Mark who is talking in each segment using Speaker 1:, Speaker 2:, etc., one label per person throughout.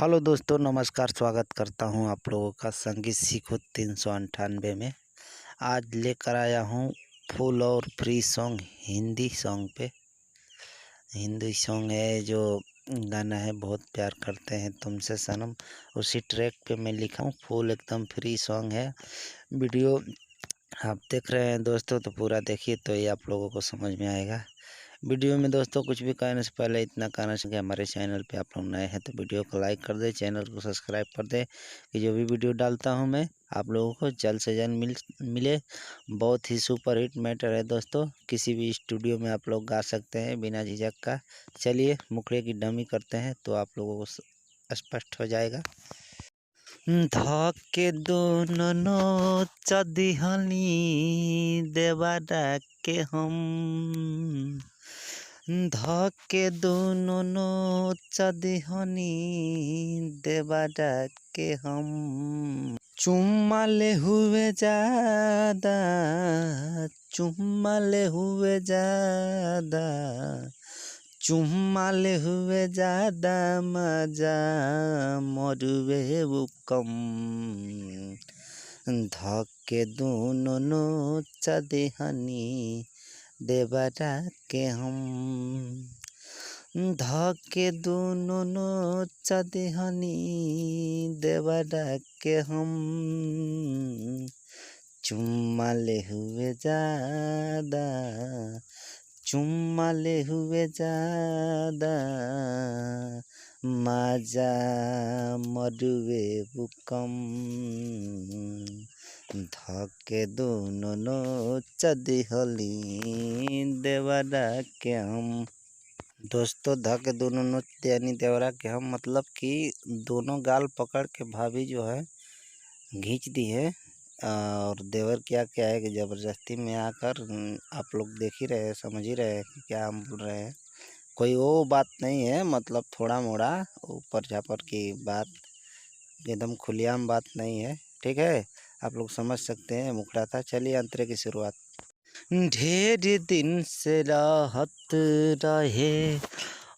Speaker 1: Hello दोस्तों, नमस्कार। स्वागत करता हूं आप लोगों का संगीत सीखो 398 में। आज लेकर आया हूं फुल और फ्री सॉन्ग हिंदी सॉन्ग पे। हिंदी सॉन्ग है जो गाना है बहुत प्यार करते हैं तुमसे सनम, उसी ट्रैक पे मैं लिखा हूँ। फुल एकदम फ्री सॉन्ग है। वीडियो आप देख रहे हैं दोस्तों तो पूरा देखिए तो ये आप लोगों को समझ में आएगा। वीडियो में दोस्तों कुछ भी कहने से पहले इतना कहना चाहिए कि हमारे चैनल पे आप लोग नए हैं तो वीडियो को लाइक कर दें, चैनल को सब्सक्राइब कर दें कि जो भी वीडियो डालता हूं मैं आप लोगों को जल्द से जल्द मिले। बहुत ही सुपर हिट मैटर है दोस्तों, किसी भी स्टूडियो में आप लोग गा सकते हैं बिना झिझक का। चलिए मुखड़े की डमी करते हैं तो आप लोगों को स्पष्ट हो जाएगा। धके दोनों चदिहनी देवा डाके हम, धके दोनों चदिहनी देवा डाके हम। चुम्माले हुए ज्यादा, चुम्माले हुए ज्यादा, चुम्माले हुए ज्यादा मजा मरुवे वो कम। धके दोनों चदिहनी देवा डाके हम, धके दोनों चदिहनी देवा डाके हम। चुम्माले हुए ज्यादा, चुम्माले हुए ज्यादा मजा मरुवे वो कम। धके दोनों चदिहली देवा डाके हम। दोस्तों धके दोनों यानी देवरा के हम मतलब कि दोनों गाल पकड़ के भाभी जो है घींच दी है। और देवर क्या क्या है कि ज़बरदस्ती में आकर आप लोग देख ही रहे हैं, समझ ही रहे हैं कि क्या हम बोल रहे हैं। कोई वो बात नहीं है, मतलब थोड़ा मोड़ा ऊपर झापर की बात, एकदम खुलेआम बात नहीं है। ठीक है, आप लोग समझ सकते हैं मुखड़ा था। चलिए अंतरे की शुरुआत। ढेर दिन से राहत रहे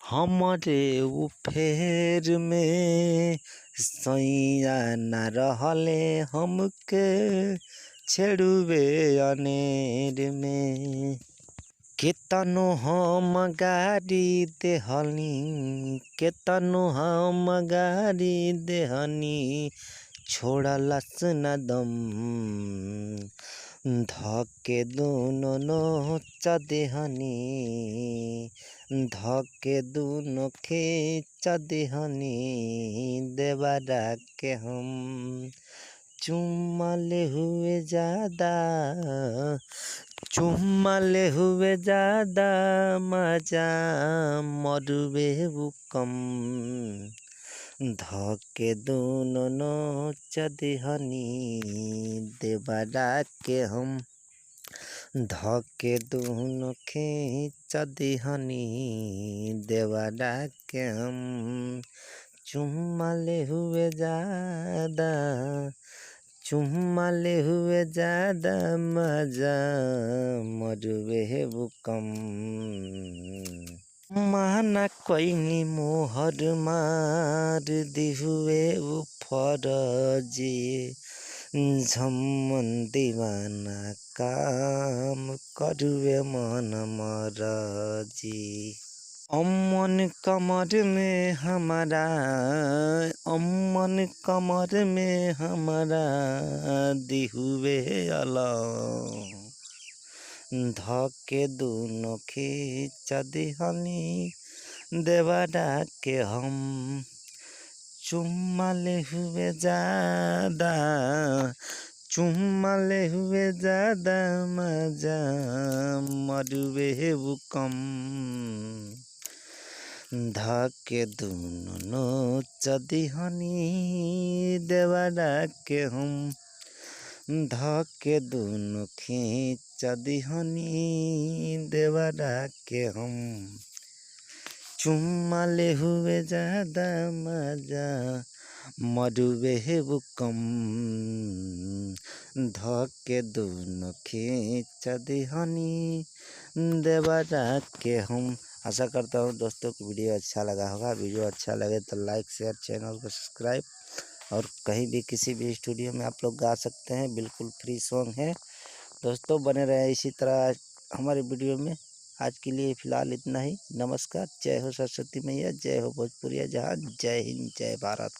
Speaker 1: हमारे वो फेर में, सैया न रहले हमके छेड़ुवे अनेर में। केतनो हम गाड़ी देहनी, केतनो हम गाड़ी देहनी, छोड़लस न दम। धके दोनों चदिहनी, धके दोनों खींच दिहनी देवा डाके हम। चुम्माले हुए ज्यादा, चुम्माले हुए ज्यादा मजा मरुवे वो कम। धके दोनों चदिहनी देवा डाके हम, धके दोनों खींच दिहनी देवा डाके हम। चुम्माले हुए ज्यादा, चुम्माले हुए ज्यादा मजा मरुवे वो कम। माना कोई मोहर मार दी हुए वो फरजी, झमन दीवाना काम करुए मन मरजी। अमन कमर में हमारा, अमन कमर में हमारा दी हुए अलम। धके दोनों खींच दिहनी देवा डाके हम। चुम्माले हुए ज्यादा, चुम्माले हुए ज्यादा मजा मरुवे वो कम। धके दोनों चदिहनी देवा डाके हम, धके दोनों खींच दिहनी देवा डाके हम। चुम्माले हुए ज्यादा मजा मरुवे वो कम। धके दोनों खींच दिहनी देवा डाके हम। आशा करता हूँ दोस्तों की वीडियो अच्छा लगा होगा। वीडियो अच्छा लगे तो लाइक शेयर, चैनल को सब्सक्राइब। और कहीं भी किसी भी स्टूडियो में आप लोग गा सकते हैं, बिल्कुल फ्री सॉन्ग है। दोस्तों बने रहे इसी तरह हमारे वीडियो में। आज के लिए फ़िलहाल इतना ही। नमस्कार। जय हो सरस्वती मैया, जय हो भोजपुरिया जहान, जय हिंद, जय भारत।